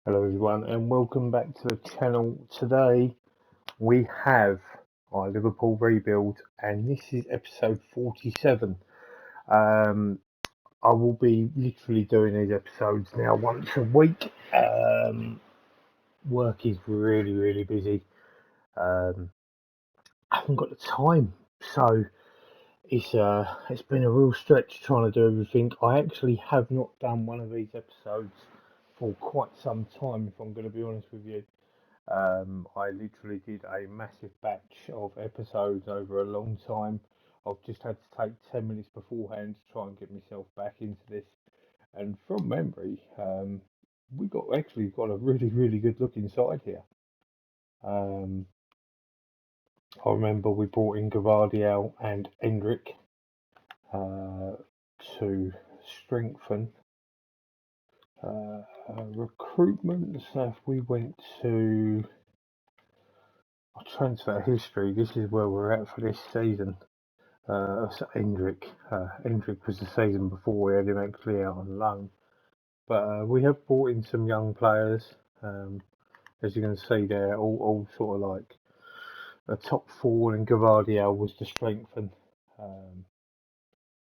Hello everyone and welcome back to the channel. Today we have our Liverpool rebuild and this is episode 47. Um, I will be literally doing these episodes now once a week. Work is really busy. I haven't got the time, so it's been a real stretch trying to do everything. I actually have not done one of these episodes for quite some time, if I'm going to be honest with you. I literally did a massive batch of episodes over a long time. I've just had to take 10 minutes beforehand to try and get myself back into this. And from memory, we got a really good looking side here. Um, I remember we brought in Gavardiel and Endrick uh, to strengthen recruitment. So if we went to transfer history, this is where we're at for this season. So Endrick was the season before we had him actually out on loan. But we have brought in some young players. As you can see there, all sort of like a top four, and Gavardiel was to strengthen.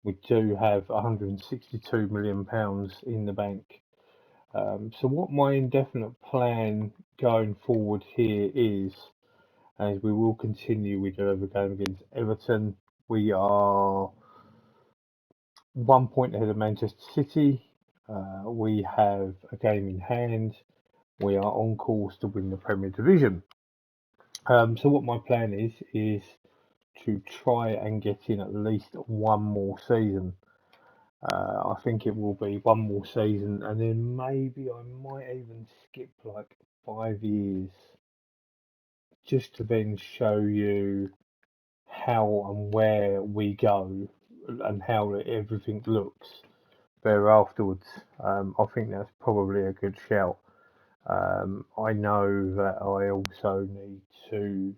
We do have £162 million in the bank. So what my indefinite plan going forward here is, as we will continue, we do have a game against Everton. We are 1 point ahead of Manchester City. We have a game in hand. We are on course to win the Premier Division. So what my plan is to try and get in at least one more season. I think it will be one more season, and then maybe I might even skip like 5 years just to then show you how and where we go and how everything looks there afterwards. I think that's probably a good shout. I know that I also need to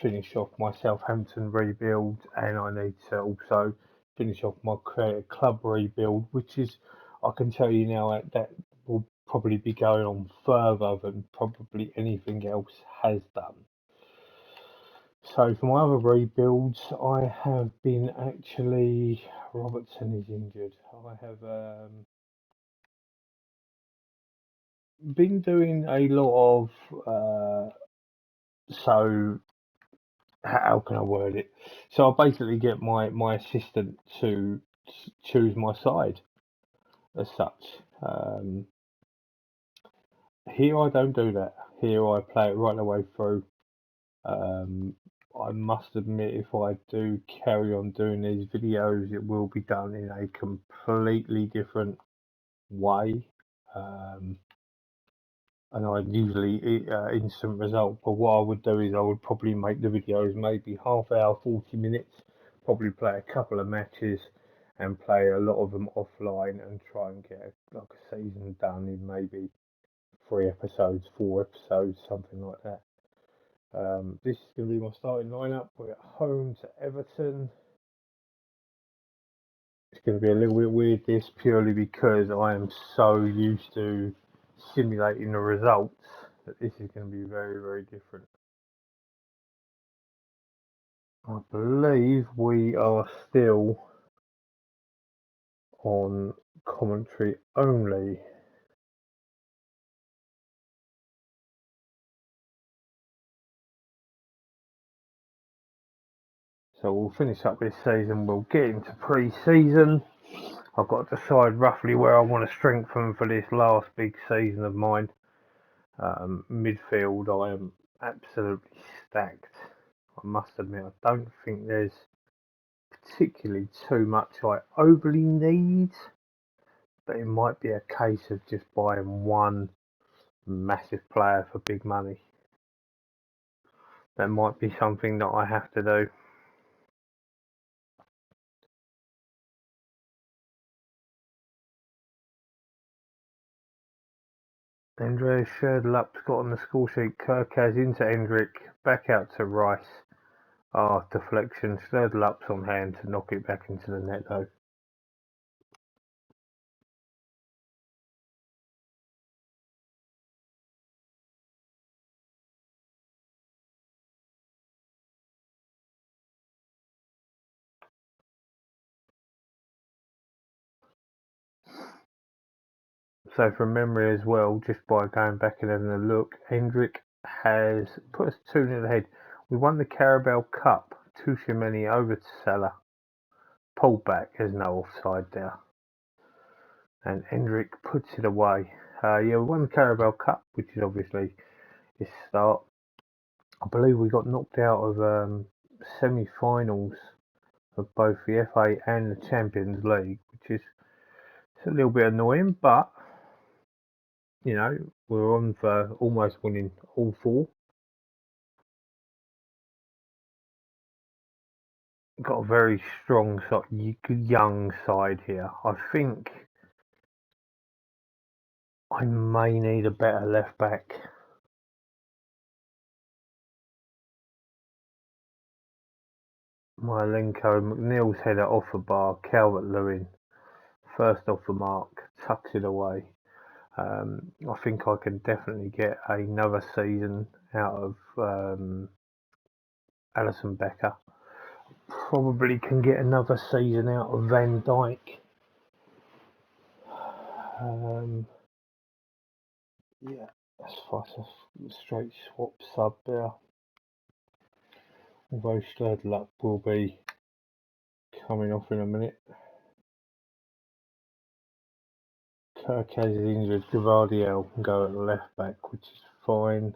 finish off my Southampton rebuild, and I need to also finish off my Creative Club rebuild, which is, I can tell you now, that will probably be going on further than probably anything else has done. So for my other rebuilds, I have been actually, Robertson is injured. I have been doing a lot of so how can I word it? So I basically get my assistant to choose my side as such. Here I don't do that. Here I play it right the way through. Um, I must admit, if I do carry on doing these videos, it will be done in a completely different way. Um, and I usually instant result. But what I would do is I would probably make the videos maybe half hour, 40 minutes, probably play a couple of matches and play a lot of them offline and try and get like a season done in maybe 3 episodes, 4 episodes, something like that. This is going to be my starting lineup. We're at home to Everton. It's going to be a little bit weird, this, purely because I am so used to simulating the results that this is going to be very different. I believe we are still on commentary only. So we'll finish up this season, we'll get into pre-season. I've got to decide roughly where I want to strengthen for this last big season of mine. Midfield, I am absolutely stacked. I must admit, I don't think there's particularly too much I overly need, but it might be a case of just buying one massive player for big money. That might be something that I have to do. Andreas Schürrle got on the score sheet. Kirkaz into Endrick, back out to Rice. Deflection. Schürrle on hand to knock it back into the net though. So from memory as well, just by going back and having a look, Hendrick has put us 2-0 ahead. We won the Carabao Cup, Tuchemeni over to Salah. Pulled back, there's no offside there. And Hendrick puts it away. We won the Carabao Cup, which is obviously his start. I believe we got knocked out of semi-finals of both the FA and the Champions League, which is a little bit annoying, but we're on for almost winning all four. Got a very strong, young side here. I think I may need a better left back. Mylenko, McNeil's header off the bar, Calvert-Lewin, first off the mark, tucks it away. I think I can definitely get another season out of Alisson Becker. Probably can get another season out of Van Dijk. That's fast. A straight swap sub there. Although Sturdluck will be coming off in a minute. Kirkaz is injured. Gavardiel can go at left back, which is fine.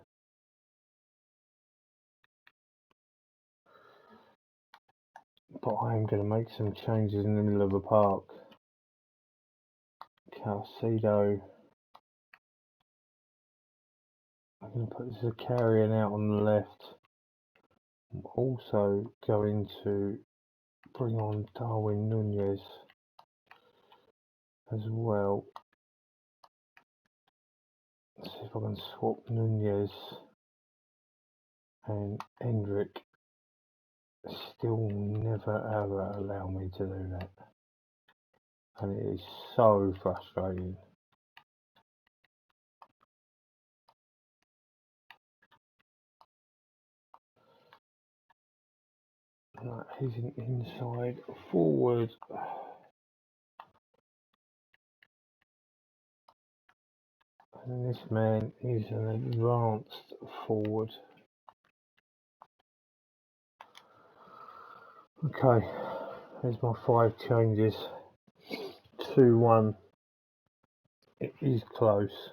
But I am going to make some changes in the middle of the park. Calcido. I'm going to put Zakarian out on the left. I'm also going to bring on Darwin Nunez as well. Let's see if I can swap Nunez and Hendrick. Still never ever allow me to do that. And it is so frustrating. Right, he's an inside forward. And this man is an advanced forward. Okay, there's my 5 changes. 2-1. It is close.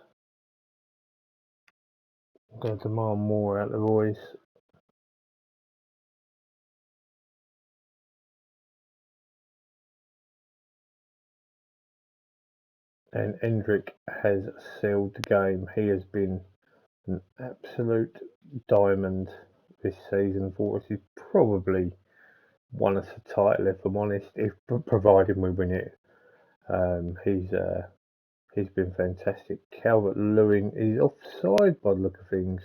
I'm going to demand more out of the boys. And Hendrick has sealed the game. He has been an absolute diamond this season for us. He's probably won us a title, if I'm honest, if provided we win it. He's been fantastic. Calvert-Lewin is offside by the look of things.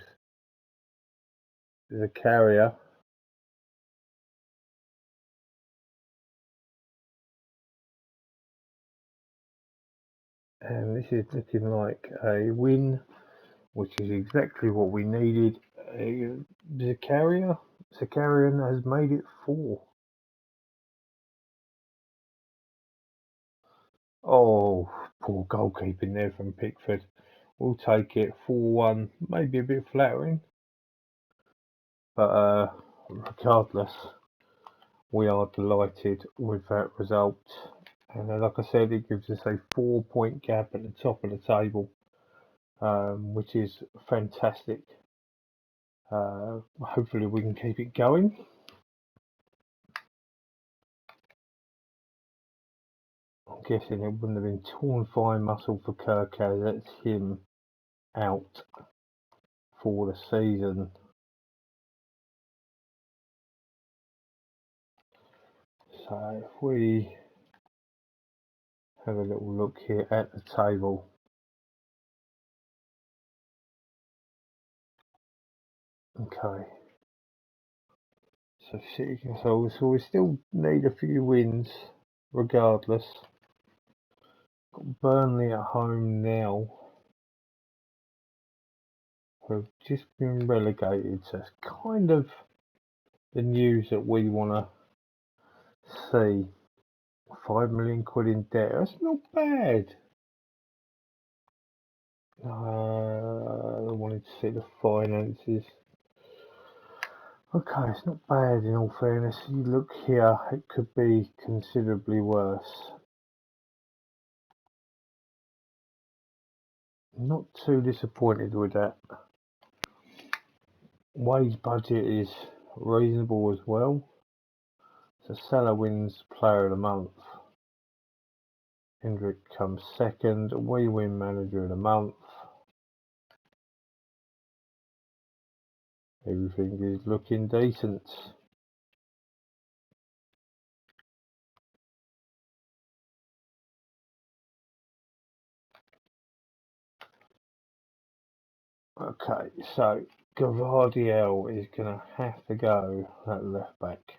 There's a carrier. And this is looking like a win, which is exactly what we needed. Zakarian has made it 4. Oh, poor goalkeeping there from Pickford. We'll take it 4-1, maybe a bit flattering. But regardless, we are delighted with that result. And like I said, it gives us a 4-point gap at the top of the table, which is fantastic. Hopefully we can keep it going. I'm guessing it wouldn't have been torn thigh muscle for Kirkaz. That's him out for the season. So if we have a little look here at the table. Okay. So we still need a few wins regardless. Got Burnley at home now. We've just been relegated, so it's kind of the news that we want to see. 5 million quid in debt. That's not bad. I wanted to see the finances. Okay, it's not bad in all fairness. You look here, it could be considerably worse. Not too disappointed with that. Wage budget is reasonable as well. So Salah wins Player of the Month. Hendrick comes second. We win Manager of the Month. Everything is looking decent. Okay, so Gavardiel is going to have to go at left back.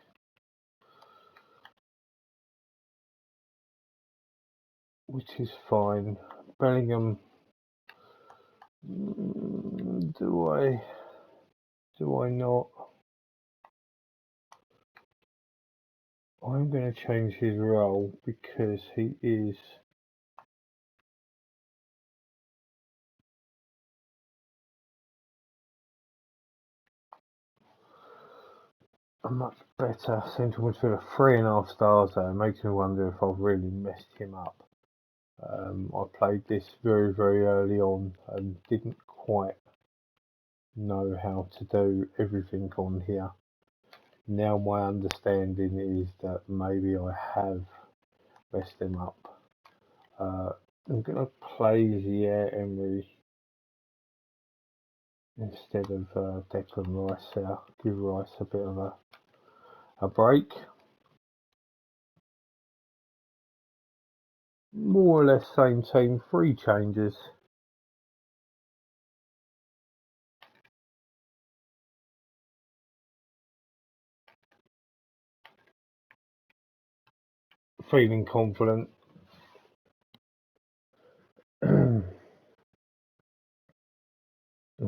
Which is fine. Bellingham, do I not? I'm going to change his role because he is a much better central midfielder. 3.5 stars though. It makes me wonder if I've really messed him up. I played this very, very early on and didn't quite know how to do everything on here. Now my understanding is that maybe I have messed him up. I'm going to play Zaire Emery instead of Declan Rice here. Give Rice a bit of a break. More or less same team, 3 changes. Feeling confident. A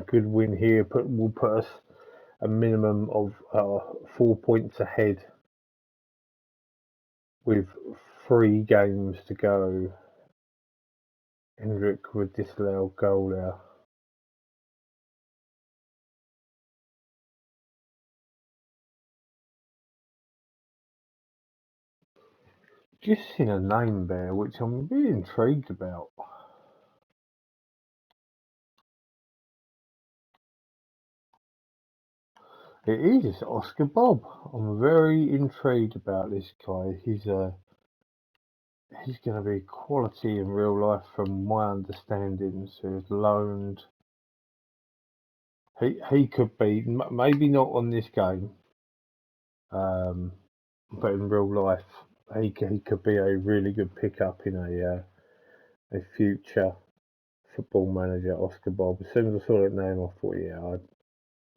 good win here will put us a minimum of 4 points ahead with 3 games to go. Hendrick with disallowed goal there. Just seen a name there which I'm really intrigued about. It is Oscar Bob. I'm very intrigued about this guy. He's going to be quality in real life from my understanding. So he's loaned. He could be, maybe not on this game, but in real life he could be a really good pickup in a future Football Manager. Oscar Bob. As soon as I saw that name, I thought, yeah,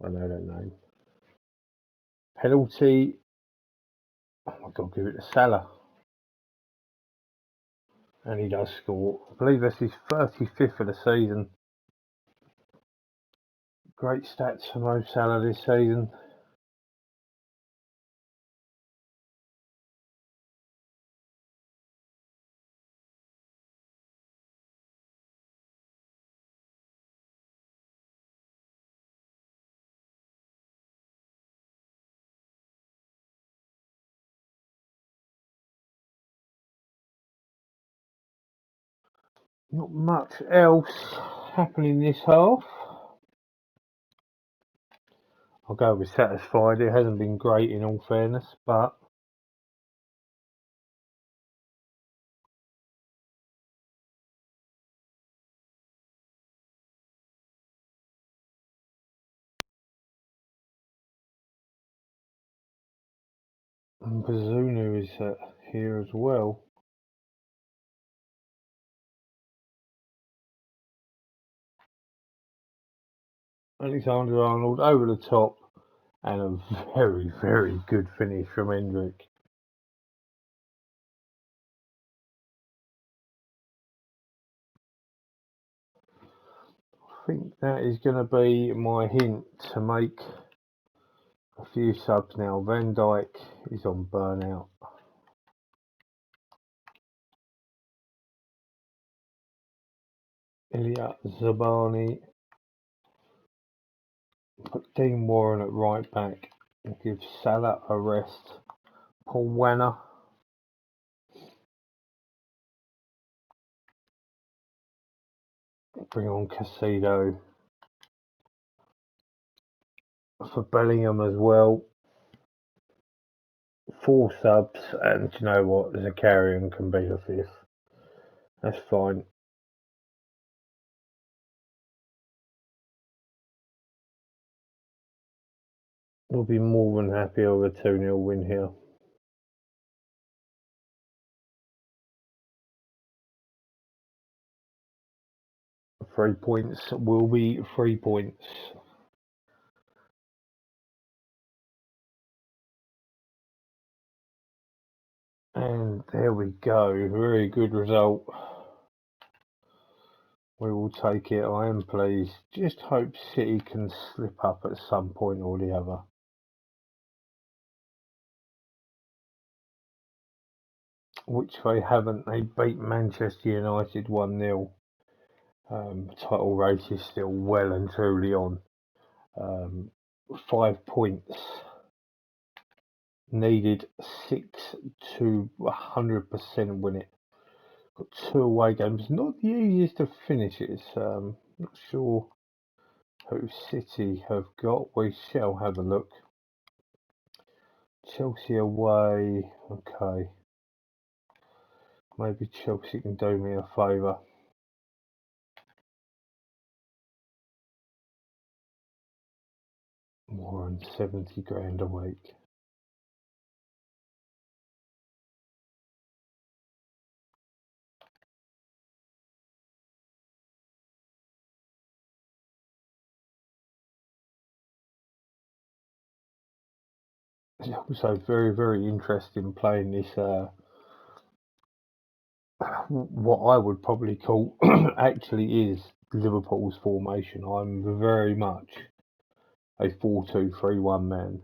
I know that name. Penalty. Oh my God, give it to Salah. And he does score. I believe that's his 35th of the season. Great stats for Mo Salah this season. Not much else happening this half. I'll go with satisfied. It hasn't been great in all fairness, but Bazunu is here as well. Alexander-Arnold over the top and a very, very good finish from Hendrick. I think that is going to be my hint to make a few subs now. Van Dijk is on burnout. Ilya Zabani, put Dean Warren at right back, and give Salah a rest. Paul Wanner, bring on Casido for Bellingham as well. 4 subs, and you know what? Zakarian can be the 5th. That's fine. We'll be more than happy with a 2-0 win here. Three points will be 3 points. And there we go. Very good result. We will take it. I am pleased. Just hope City can slip up at some point or the other. Which they haven't. They beat Manchester United 1-0. Title race is still well and truly on. 5 points. Needed 6 to 100% win it. Got 2 away games. Not the easiest of finishes. Not sure who City have got. We shall have a look. Chelsea away. Okay. Maybe Chelsea can do me a favour. More than 70 grand a week. It's also very, very interesting playing this, what I would probably call actually is Liverpool's formation. I'm very much a 4-2-3-1 man.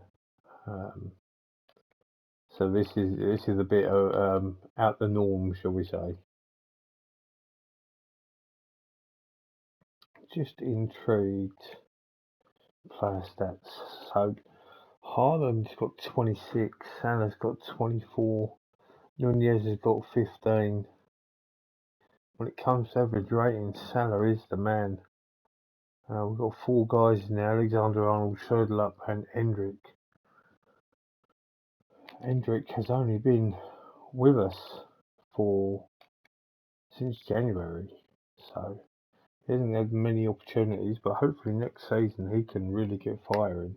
So this is a bit of out the norm, shall we say. Just intrigued. Player stats. So Haaland's got 26, Salah's got 24, Nunez has got 15. When it comes to average rating, Salah is the man. We've got 4 guys now: Alexander-Arnold, Schürrle and Hendrick. Hendrick has only been with us since January, so he hasn't had many opportunities, but hopefully next season he can really get firing.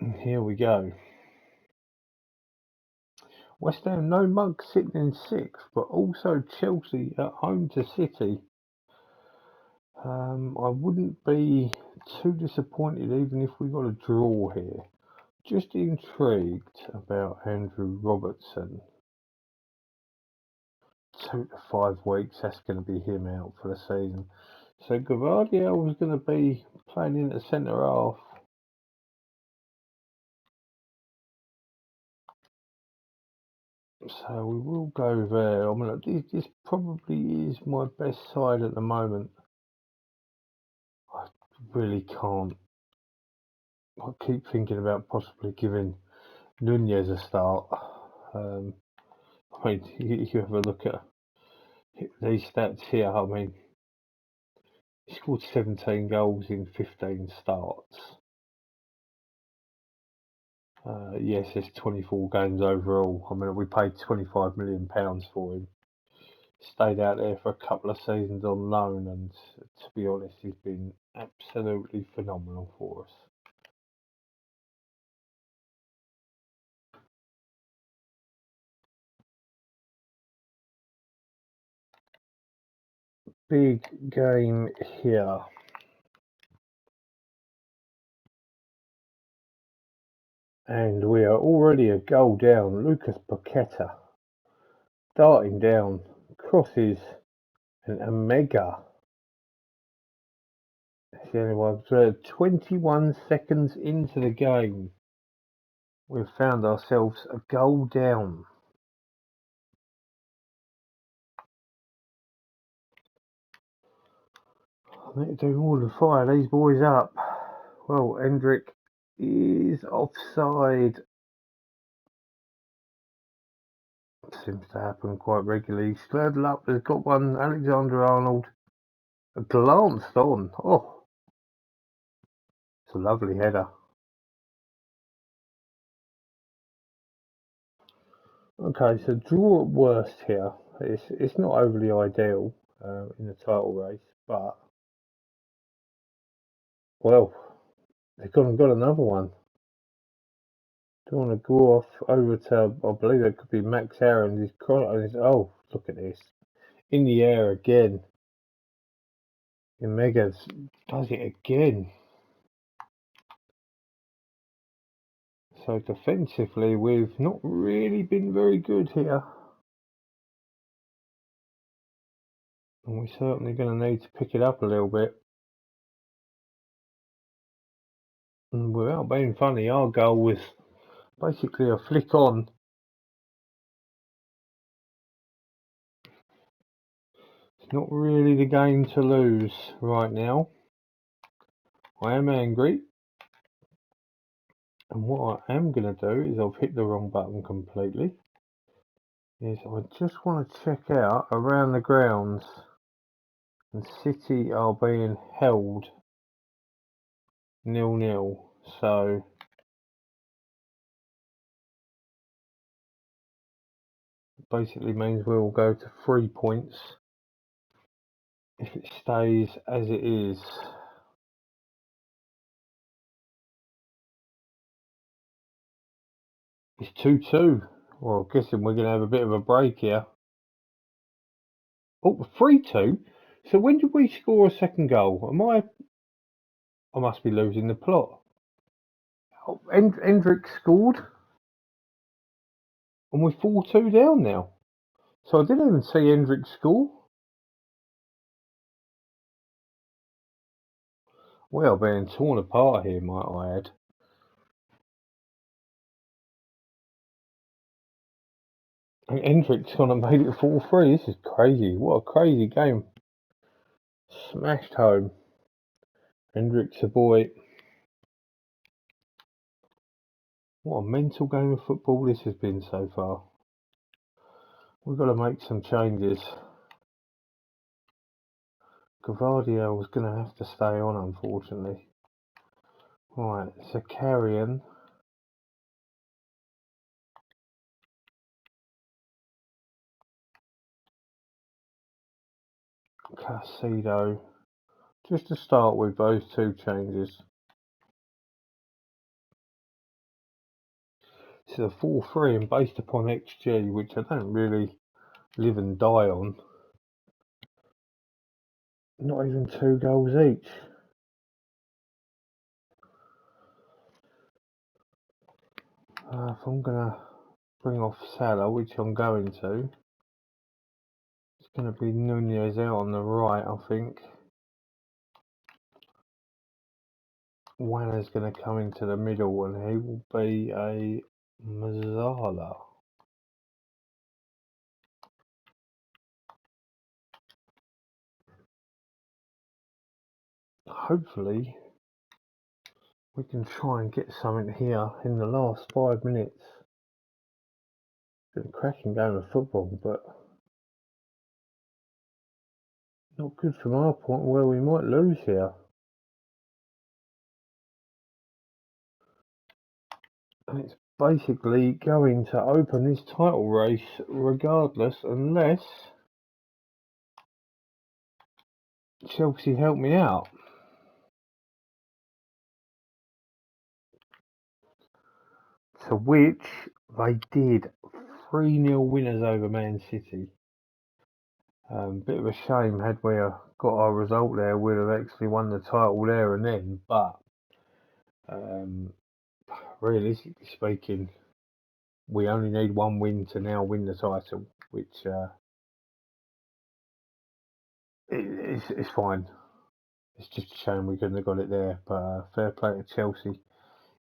And here we go. West Ham, no mug, sitting in 6th, but also Chelsea at home to City. I wouldn't be too disappointed even if we got a draw here. Just intrigued about Andrew Robertson. 2 to 5 weeks, that's going to be him out for the season. So Gavardia was going to be playing in the centre half. So we will go there. I mean, this probably is my best side at the moment. I really can't. I keep thinking about possibly giving Nunez a start. I mean, you have a look at these stats here. I mean, he scored 17 goals in 15 starts. Yes, there's 24 games overall. I mean, we paid £25 million for him. Stayed out there for a couple of seasons on loan, and to be honest, he's been absolutely phenomenal for us. Big game here. And we are already a goal down. Lucas Paqueta darting down, crosses, and Omega It's the only one. 21 seconds into the game, we've found ourselves a goal down. I need to do more than fire these boys up. Well, Hendrick is offside. Seems to happen quite regularly. Slurred up, has got one. Alexander-Arnold glanced on. Oh, it's a lovely header. Okay, so draw at worst here. It's not overly ideal in the title race, but well, they've gone and got another one. Don't want to go off over to, I believe it could be Max Aaron. Oh, look at this. In the air again. And Megas does it again. So defensively, we've not really been very good here. And we're certainly going to need to pick it up a little bit. And without being funny, our goal was basically a flick on. It's not really the game to lose right now. I am angry. And what I am going to do is I've hit the wrong button completely. Is I just want to check out around the grounds. And City are being held 0-0. So basically means we will go to 3 points if it stays as it is. It's 2-2. Well, I'm guessing we're going to have a bit of a break here. Oh, 3-2? So when did we score a second goal? I must be losing the plot. Oh, Hendrick scored. And we're 4-2 down now. So I didn't even see Hendrick score. We are being torn apart here, might I add. And Hendrick's gone and made it 4-3. This is crazy. What a crazy game. Smashed home. Hendrick's a boy. What a mental game of football this has been so far. We've got to make some changes. Gavardio was going to have to stay on, unfortunately. Right, Zakarian. Casido. Just to start with those two changes. It's a 4-3 and based upon XG, which I don't really live and die on. Not even 2 goals each. If I'm going to bring off Salah, which I'm going to, it's going to be Nunez out on the right, I think. Wanner's going to come into the middle and he will be a Mazzala. Hopefully we can try and get something here in the last 5 minutes. It's been a cracking game of football, but not good from our point where we might lose here. And it's basically going to open this title race regardless, unless Chelsea help me out. To which they did. 3-0 winners over Man City. Bit of a shame, had we got our result there, we'd have actually won the title there and then, but realistically speaking, we only need one win to now win the title, which is fine. It's just a shame we couldn't have got it there, but fair play to Chelsea,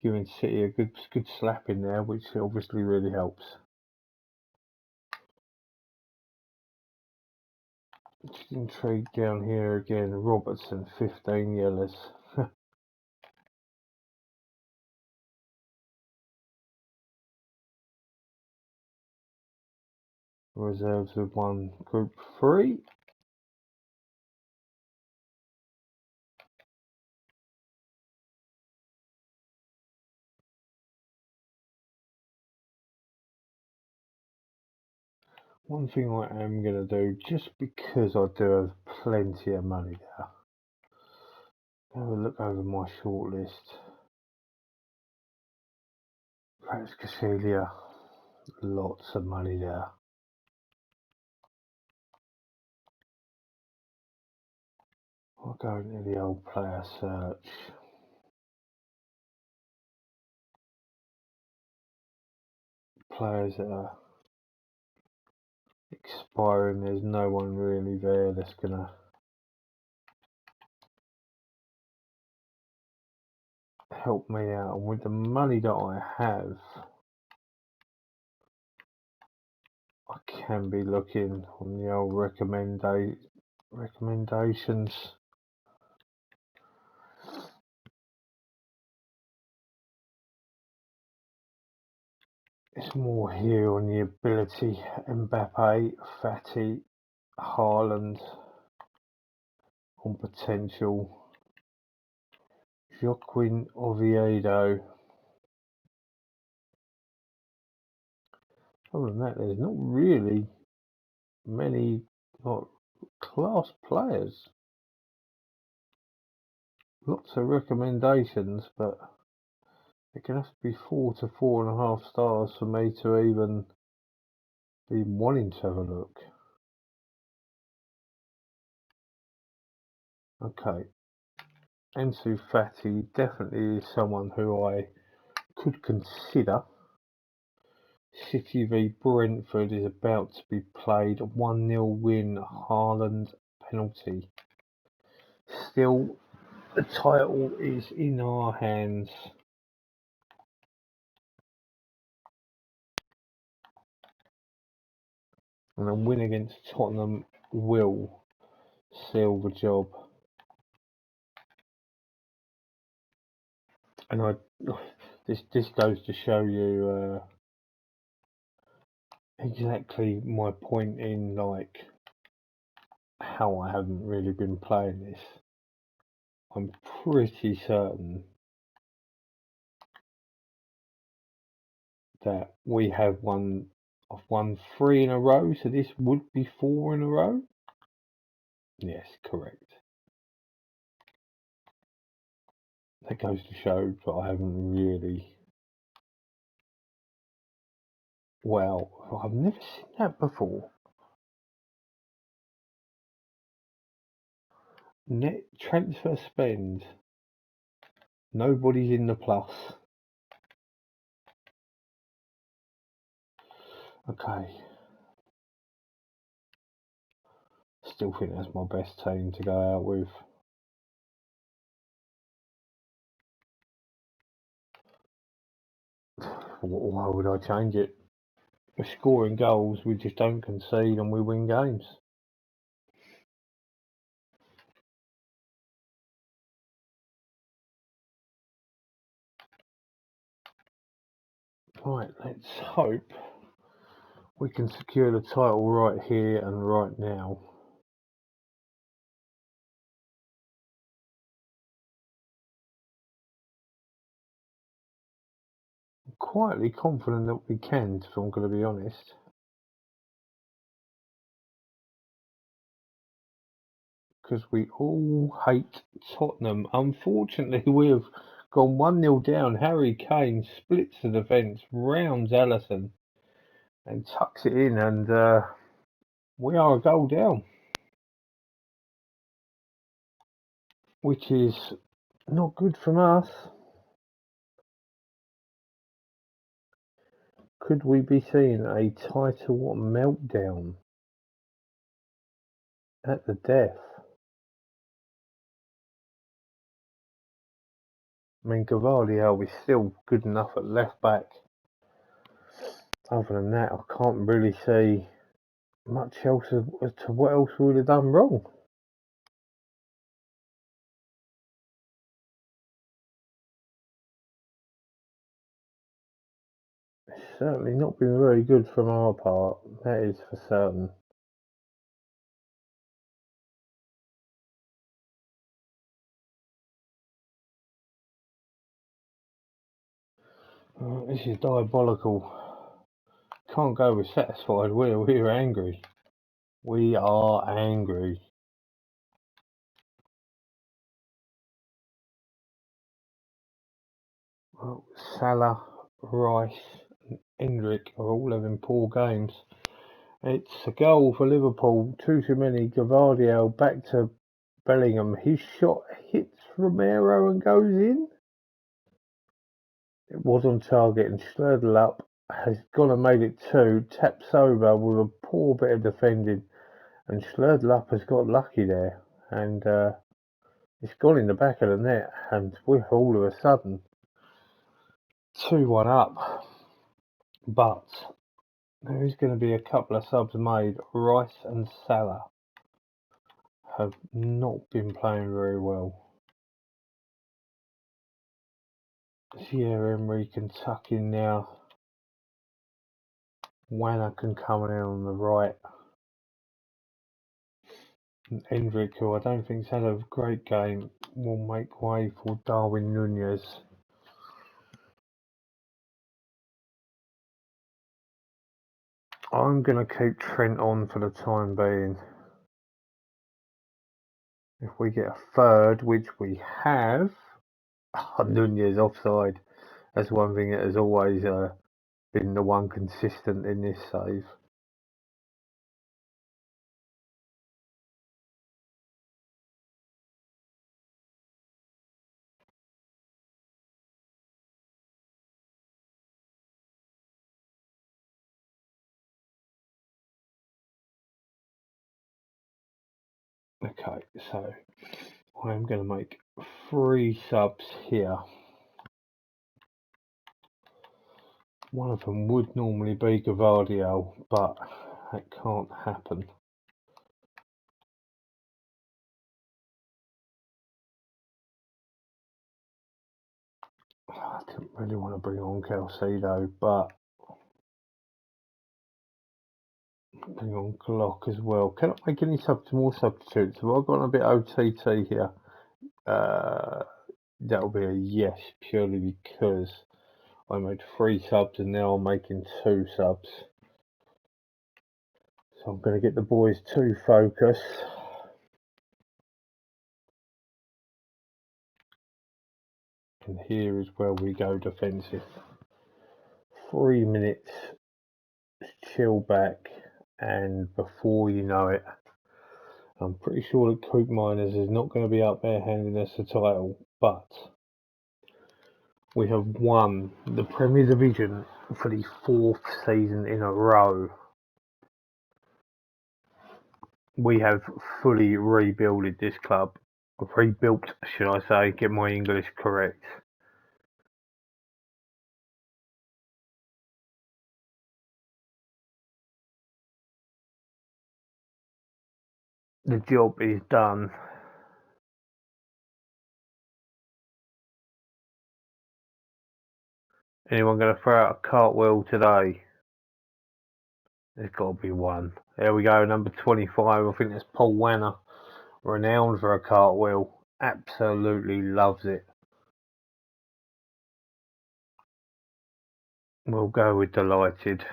giving City a good slap in there, which obviously really helps. Just intrigued down here again. Robertson, 15 yellows. Reserves have won Group 3. One thing I am going to do, just because I do have plenty of money there, have a look over my shortlist. Perhaps Cecilia, lots of money there. I'll go into the old player search. Players that are expiring, there's no one really there that's going to help me out. And with the money that I have, I can be looking on the old recommendations. It's more here on the ability. Mbappe, Fati, Haaland on potential. Joaquin Oviedo. Other than that, there's not really many class players. Lots of recommendations, but it can have to be 4 to 4.5 stars for me to even be wanting to have a look. Okay. Ansu Fati definitely is someone who I could consider. City v Brentford is about to be played. 1-0 win, Haaland penalty. Still, the title is in our hands. And a win against Tottenham will seal the job. And this goes to show you exactly my point in like how I haven't really been playing this. I'm pretty certain that we have I've won 3 in a row, so this would be 4 in a row. Yes, correct. That goes to show that I haven't really. Well, I've never seen that before. Net transfer spend. Nobody's in the plus. Okay. Still think that's my best team to go out with. Why would I change it? We're scoring goals, we just don't concede and we win games. Right, let's hope we can secure the title right here and right now. I'm quietly confident that we can, if I'm going to be honest. Because we all hate Tottenham. Unfortunately, we have gone 1-0 down. Harry Kane splits the defence, rounds Alisson and tucks it in, and we are a goal down. Which is not good from us. Could we be seeing a title meltdown at the death? I mean, Gavardio is still good enough at left back. Other than that, I can't really see much else as to what else we would have done wrong. It's certainly not been very good from our part, that is for certain. This is diabolical. Can't go with satisfied, we're angry. We are angry. Well, Salah, Rice, and Hendrick are all having poor games. It's a goal for Liverpool, too many. Gavardio back to Bellingham. His shot hits Romero and goes in. It was on target, and Schledel has gone and made it two. Taps over with a poor bit of defending, and Schledel has got lucky there, and it's gone in the back of the net, and we're all of a sudden 2-1 up. But there is going to be a couple of subs made. Rice and Salah have not been playing very well. Thierry Henry can tuck in now. Wanner can come in on the right. And Hendrick, who I don't think's had a great game, will make way for Darwin Nunez. I'm going to keep Trent on for the time being. If we get a third, which we have, Nunez offside. That's one thing that has always been the one consistent in this save. Okay, so I'm going to make 3 subs here. One of them would normally be Gavardio, but that can't happen. I didn't really want to bring on Calcido, but bring on Glock as well. Can I make any more substitutes? Have I gone a bit OTT here? That'll be a yes, purely because I made 3 subs and now I'm making 2 subs. So I'm going to get the boys to focus. And here is where we go defensive. 3 minutes, chill back, and before you know it, I'm pretty sure that Coop Miners is not going to be up there handing us the title, but we have won the Premier Division for the 4th season in a row. We have fully rebuilt this club. Rebuilt, should I say, get my English correct. The job is done. Anyone going to throw out a cartwheel today? There's got to be one. There we go, number 25. I think that's Paul Wanner. Renowned for a cartwheel. Absolutely loves it. We'll go with delighted.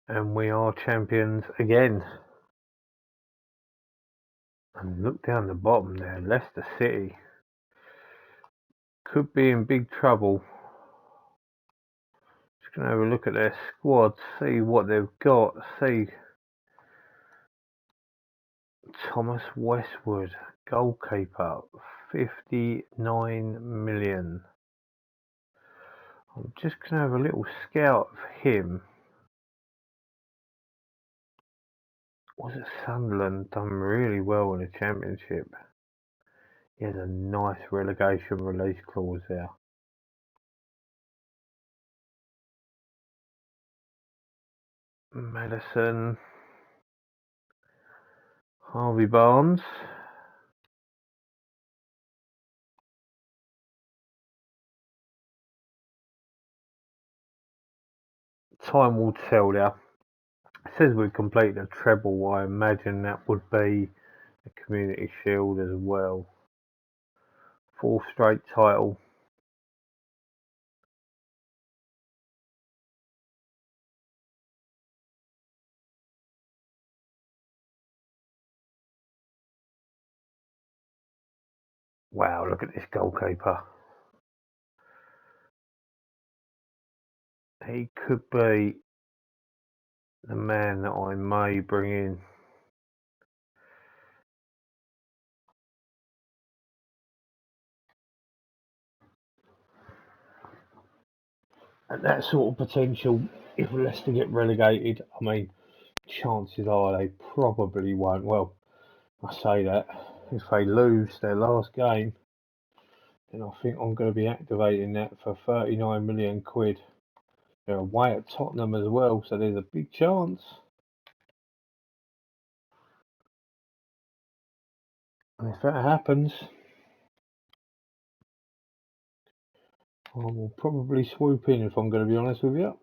And we are champions again. And look down the bottom there, Leicester City. Could be in big trouble. Just going to have a look at their squad, see what they've got, see Thomas Westwood, goalkeeper, 59 million. I'm just going to have a little scout of him. Was it Sunderland done really well in the Championship? He has a nice relegation release clause there. Madison, Harvey Barnes. Time will tell there. It says we completed a treble. I imagine that would be a Community Shield as well. 4th straight title. Wow, look at this goalkeeper. He could be the man that I may bring in. At that sort of potential, if Leicester get relegated, I mean, chances are they probably won't. Well, I say that. If they lose their last game, then I think I'm going to be activating that for 39 million quid. They're away at Tottenham as well, so there's a big chance. And if that happens, I will probably swoop in if I'm going to be honest with you.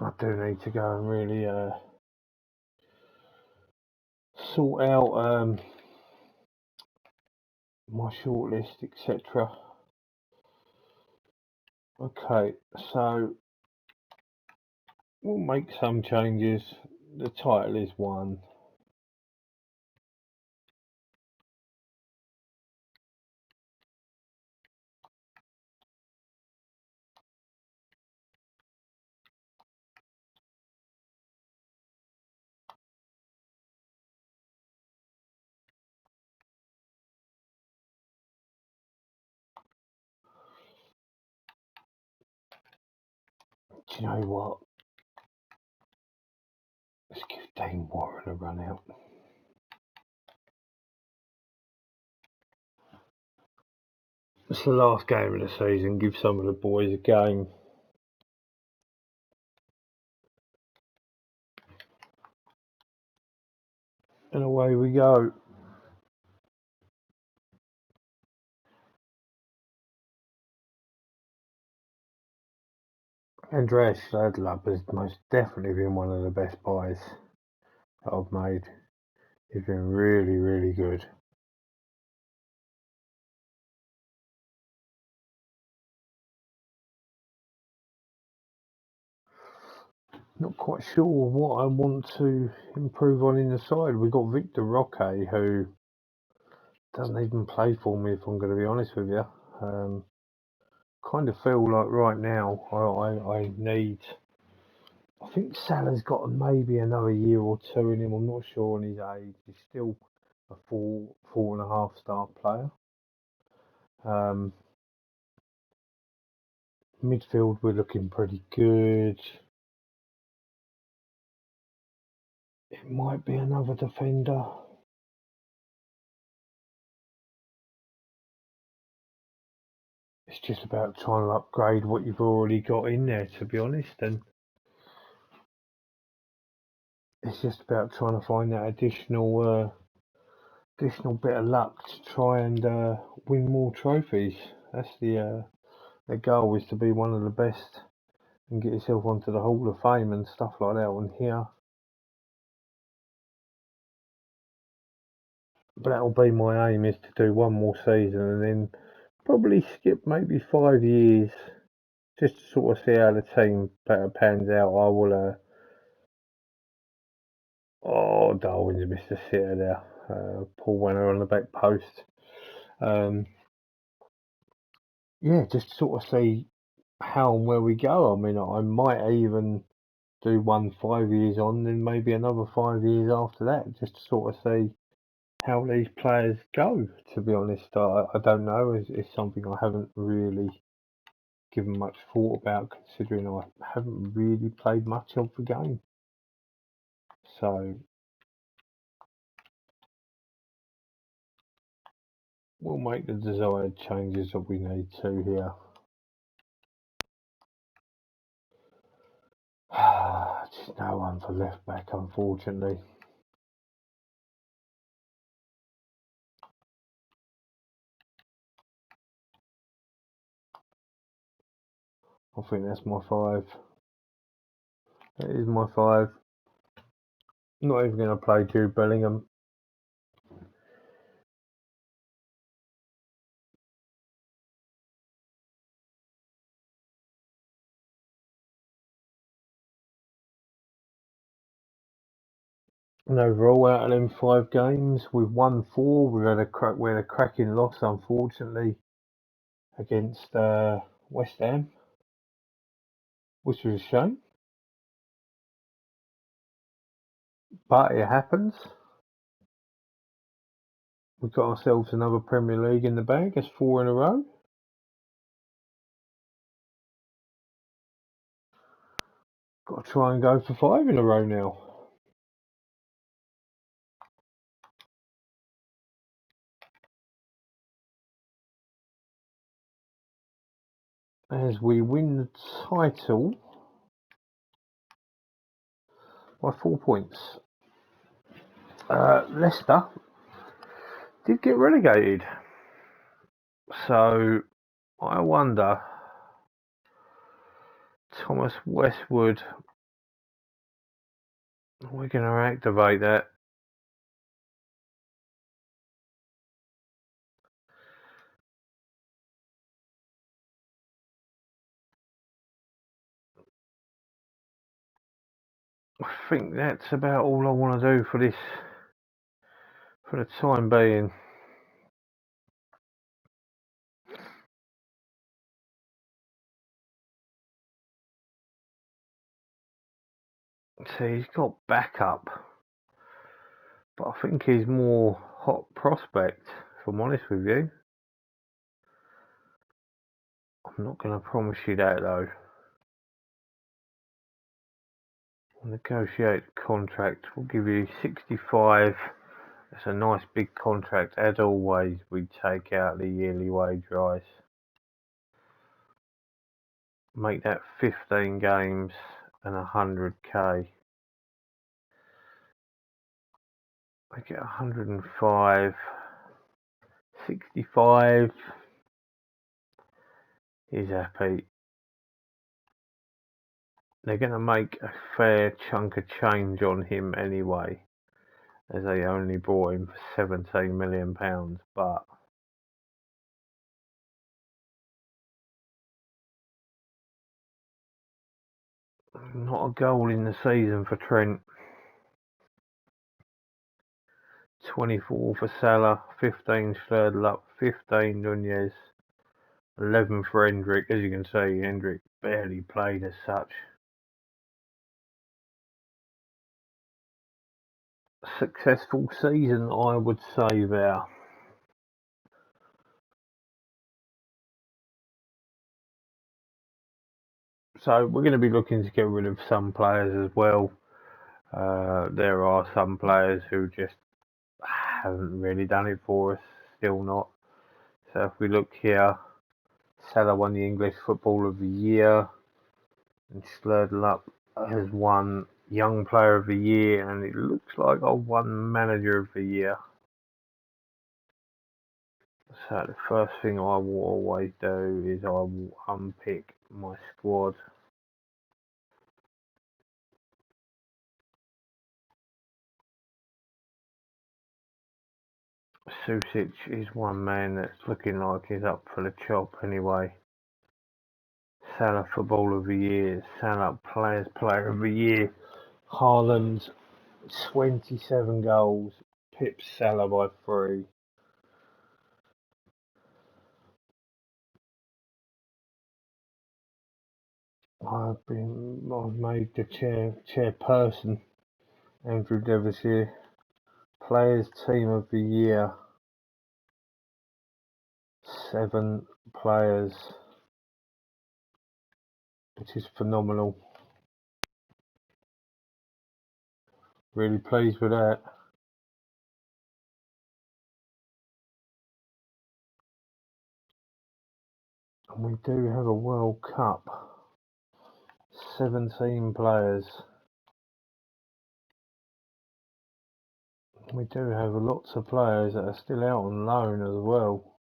I do need to go and really sort out my shortlist, etc. Okay, so we'll make some changes. The title is 1. Do you know what? Let's give Dane Warren a run out. It's the last game of the season. Give some of the boys a game. And away we go. Andreas Schladler has most definitely been one of the best buys that I've made. He's been really, really good. Not quite sure what I want to improve on in the side. We've got Victor Roque, who doesn't even play for me, if I'm going to be honest with you. Kind of feel like right now I need. I think Salah's got maybe another year or 2 in him. I'm not sure on his age. He's still a 4.5 star player. Midfield, we're looking pretty good. It might be another defender. It's just about trying to upgrade what you've already got in there, to be honest. And it's just about trying to find that additional bit of luck to try and win more trophies. That's the goal, is to be one of the best and get yourself onto the Hall of Fame and stuff like that on here. But that'll be my aim, is to do one more season and then probably skip maybe 5 years just to sort of see how the team pans out. I will. Oh, Darwin's missed a sitter there. Paul Wenner on the back post. Yeah, just sort of see how and where we go. I mean, I might even do one 5 years on, then maybe another 5 years after that, just to sort of see how these players go. To be honest, I don't know. It's something I haven't really given much thought about, considering I haven't really played much of the game. So we'll make the desired changes that we need to here. Just no one for left back, unfortunately. I think that's my 5. That is my 5. Not even going to play Jude Bellingham. And overall, out of them 5 games, we've won 4. We had a cracking loss, unfortunately, against West Ham, which was a shame. But it happens. We've got ourselves another Premier League in the bag. That's 4 in a row. Got to try and go for 5 in a row now. As we win the title by 4 points. Leicester did get relegated. So I wonder, Thomas Westwood, we're going to activate that. I think that's about all I want to do for this, for the time being. See, he's got backup, but I think he's more hot prospect, if I'm honest with you. I'm not going to promise you that though. Negotiate contract, we'll give you 65. It's a nice big contract. As always, we take out the yearly wage rise. Make that 15 games and 100k. I get 105. 65. He's happy. They're going to make a fair chunk of change on him anyway, as they only bought him for £17 million, but not a goal in the season for Trent. 24 for Salah, 15 Sturdle up, 15 Nunez, 11 for Hendrick. As you can see, Hendrick barely played as such. Successful season, I would say there. So we're going to be looking to get rid of some players as well. There are some players who just haven't really done it for us, still not. So if we look here, Salah won the English Footballer of the Year, and Slurdle has won Young Player of the Year, and it looks like I won Manager of the Year. So the first thing I will always do is I will unpick my squad. Susic is one man that's looking like he's up for the chop anyway. Salah Footballer of the Year, Salah Player of the Year. Haaland 27 goals, pips Salah by 3. I've made the chairperson, Andrew Devonshire, Players Team of the Year, 7 players, which is phenomenal. Really pleased with that. And we do have a World Cup, 17 players. We do have lots of players that are still out on loan as well.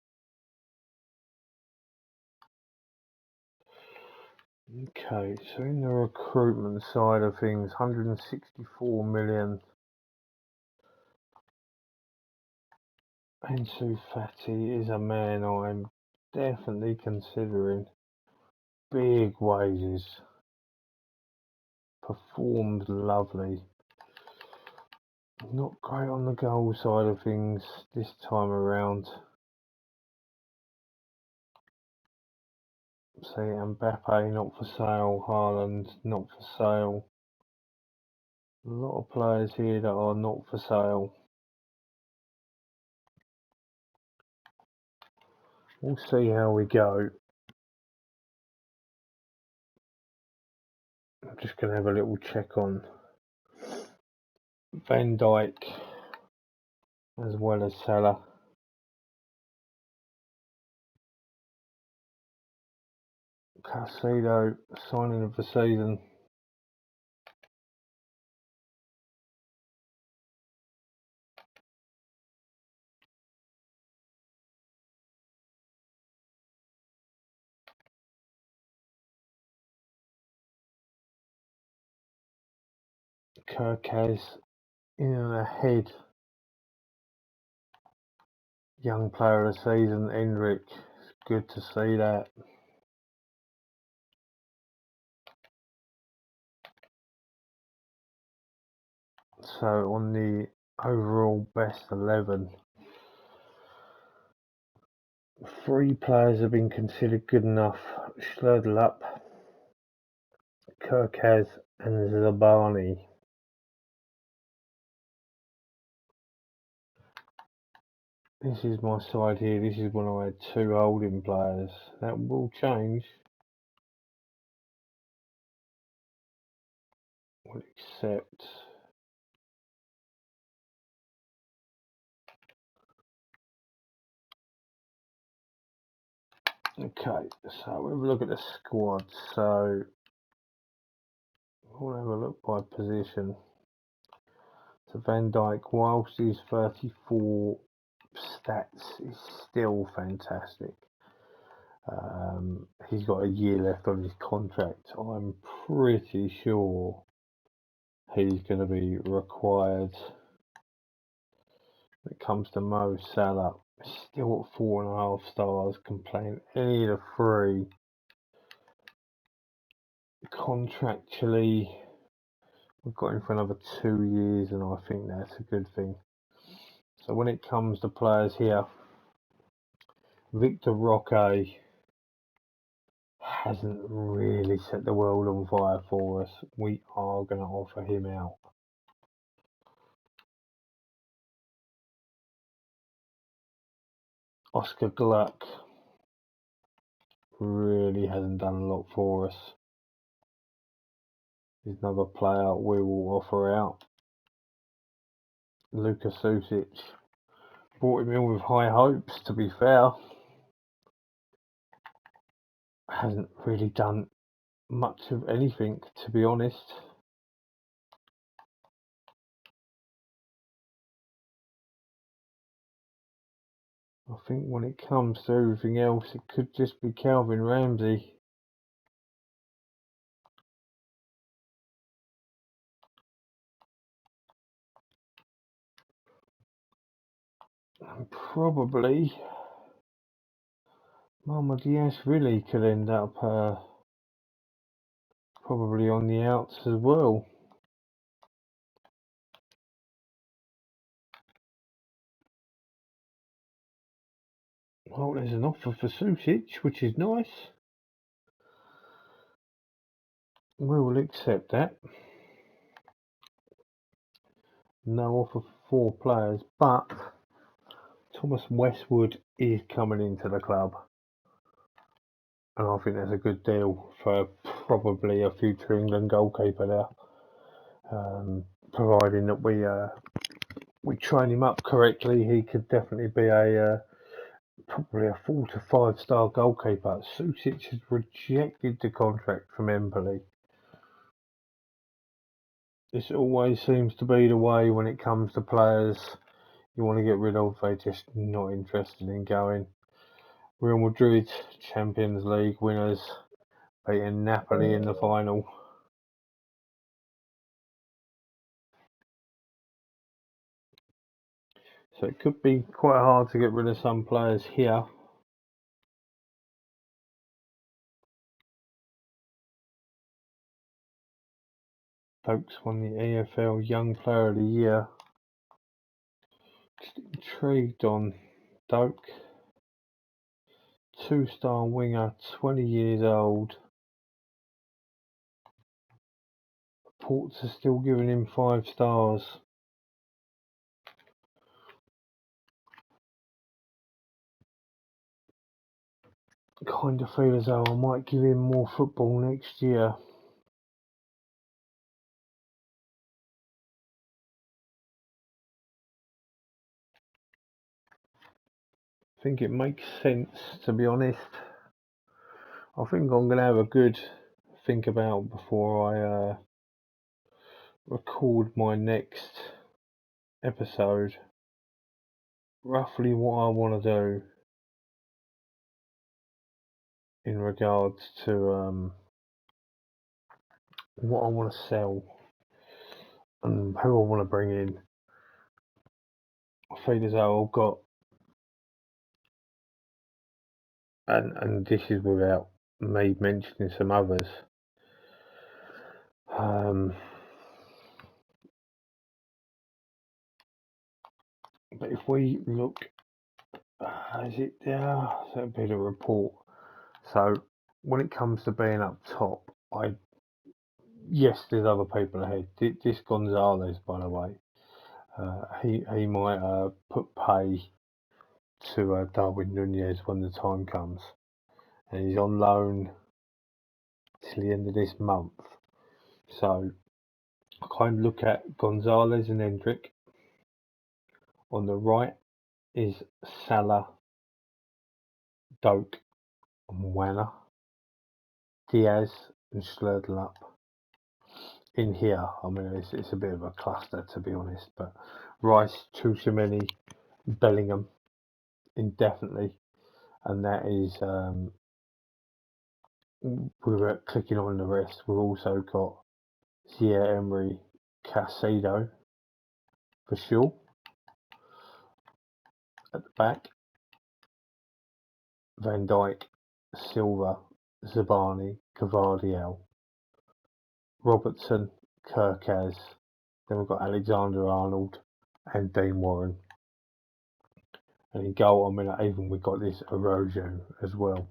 Okay, so in the recruitment side of things, 164 million. Ansu Fati is a man I'm definitely considering. Big wages. Performed lovely. Not great on the goal side of things this time around. See, Mbappe not for sale, Haaland not for sale. A lot of players here that are not for sale. We'll see how we go. I'm just going to have a little check on Van Dijk as well as Salah. Caicedo, signing of the season. Kirkaz in and ahead. Young player of the season, Endrick. It's good to see that. So on the overall best 11, 3 players have been considered good enough. Schledlup, Kirkaz and Zabani. This is my side here. This is when I had 2 holding players. That will change. We'll accept. Okay, so we'll have a look at the squad. So we'll have a look by position. So Van Dijk, whilst he's 34, stats is still fantastic. He's got a year left on his contract. I'm pretty sure he's going to be required. When it comes to Mo Salah, still at 4.5 stars, can play in any of the 3. Contractually, we've got him for another 2 years, and I think that's a good thing. So when it comes to players here, Victor Roque hasn't really set the world on fire for us. We are going to offer him out. Oscar Gluck really hasn't done a lot for us. He's another player we will offer out. Luka Susic, brought him in with high hopes, to be fair. Hasn't really done much of anything, to be honest. I think when it comes to everything else, it could just be Calvin Ramsey. And probably Mama Diaz really could end up probably on the outs as well. Well, there's an offer for Susic, which is nice. We will accept that. No offer for 4 players, but Thomas Westwood is coming into the club, and I think that's a good deal for probably a future England goalkeeper there. Providing that we train him up correctly, he could definitely be probably a 4 to 5 star goalkeeper. Susic has rejected the contract from Empoli. This always seems to be the way when it comes to players you want to get rid of. They're just not interested in going. Real Madrid, Champions League winners, beating Napoli in the final. So it could be quite hard to get rid of some players here. Folks won the EFL Young Player of the Year. Just intrigued on Doak. 2-star winger, 20 years old. Reports are still giving him 5 stars. Kind of feel as though I might give him more football next year. I think it makes sense, to be honest. I think I'm going to have a good think about before I record my next episode. Roughly what I want to do in regards to what I want to sell and who I want to bring in. I feel as though I've got, and this is without me mentioning some others. But if we look, is it there? So it'd be the report. So when it comes to being up top, yes, there's other people ahead. This Gonzalez, by the way, he might put pay to Darwin Nunez when the time comes, and he's on loan till the end of this month. So I kind of look at Gonzalez and Hendrick. On the right is Salah, Doak, and Wanner, Diaz, and Schledl up. In here, I mean, it's a bit of a cluster, to be honest, but Rice, Tchouameni, Bellingham, indefinitely, and that is, we're clicking on the rest. We've also got Thierry Emery, Caicedo, for sure, at the back, Van Dijk, Silva, Zabani, Cavadiel, Robertson, Kirkaz, then we've got Alexander Arnold and Dean Warren. And in goal, I mean, even we've got this Erosion as well.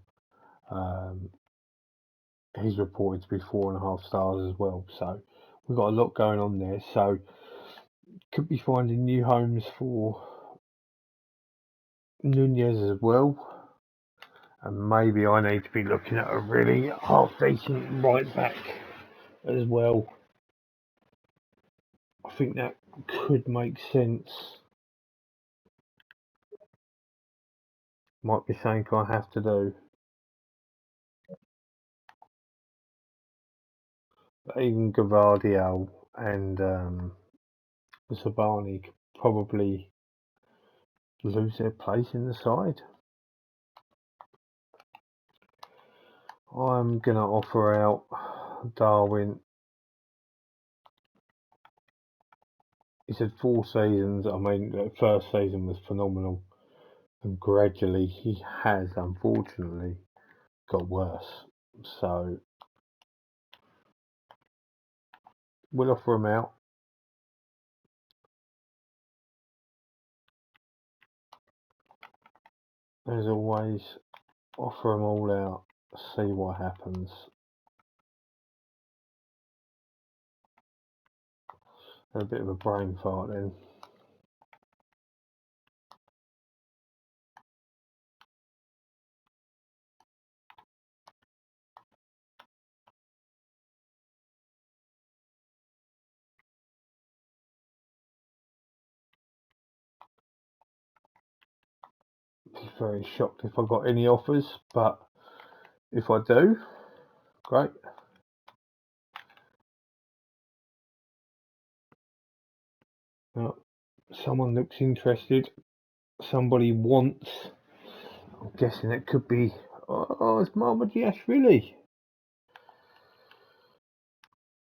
He's reported to be 4.5 stars as well. So we've got a lot going on there. So could be finding new homes for Nunez as well. And maybe I need to be looking at a really half decent right back as well. I think that could make sense. Might be something I have to do. But even Gavardiel and Zabani could probably lose their place in the side. I'm going to offer out Darwin. He said 4 seasons. I mean, the first season was phenomenal. And gradually he has, unfortunately, got worse. So we'll offer him out. As always, offer them all out. See what happens. A bit of a brain fart then. Very shocked if I got any offers, but if I do, great. Well, someone looks interested. Somebody wants. I'm guessing it could be. Oh, it's Mohammed. Yes, really.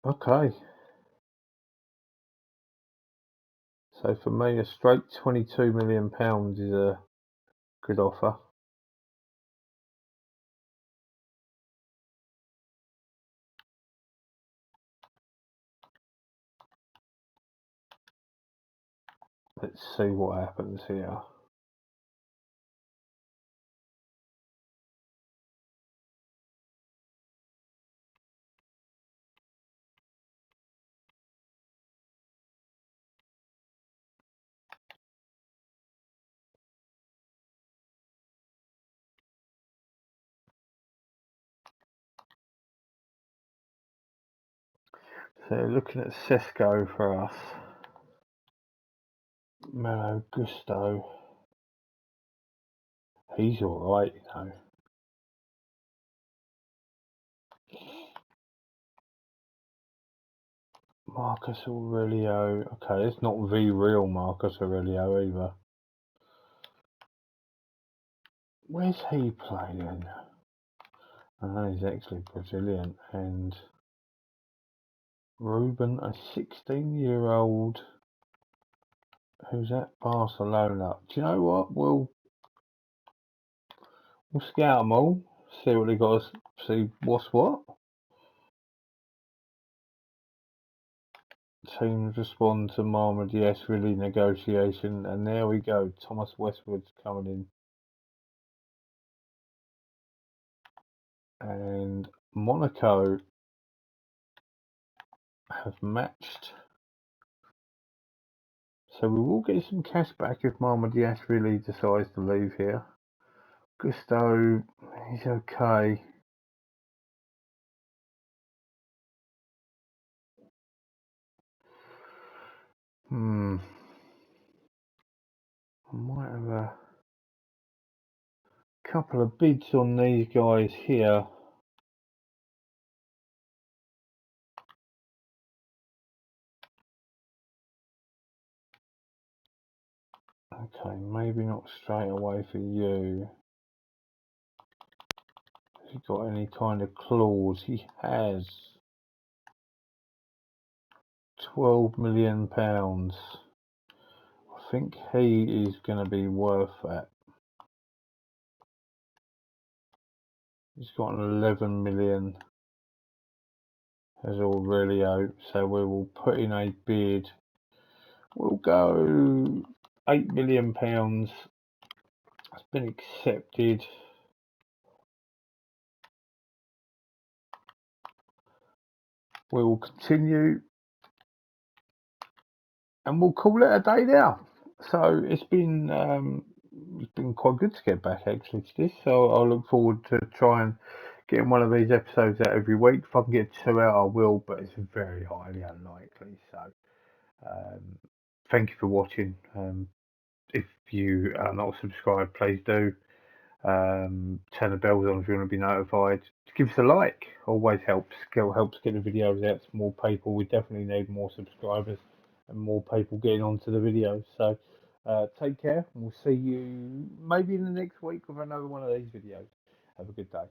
Okay. So for me, a straight £22 million is a good offer. Let's see what happens here. So looking at Sesko for us. Malo Gusto. He's alright, you know. Marcus Aurelio. Okay, it's not the real Marcus Aurelio either. Where's he playing? I know he's actually Brazilian. And Ruben, a 16-year-old who's at Barcelona. Do you know what? We'll scout them all, see what they got, see what's what. Teams respond to Mahmoud Yes really negotiation, and there we go. Thomas Westwood's coming in, and Monaco have matched. So we will get some cash back if Mahmoud Yes really decides to leave here. Gusto, he's okay. I might have a couple of bids on these guys here. Okay, maybe not straight away for you. Has he got any kind of clause? He has. £12 million. I think he is going to be worth that. He's got an 11 million as Aurelio, so we will put in a bid. We'll go £8 million. It's been accepted. We will continue and we'll call it a day there. So it's been quite good to get back actually to this. So I look forward to trying getting one of these episodes out every week. If I can get 2 out, I will, but it's very highly unlikely. So thank you for watching. If you are not subscribed, please do. Turn the bells on if you want to be notified. Give us a like. Always helps. Helps get the videos out to more people. We definitely need more subscribers and more people getting onto the videos. So take care, and we'll see you maybe in the next week with another one of these videos. Have a good day.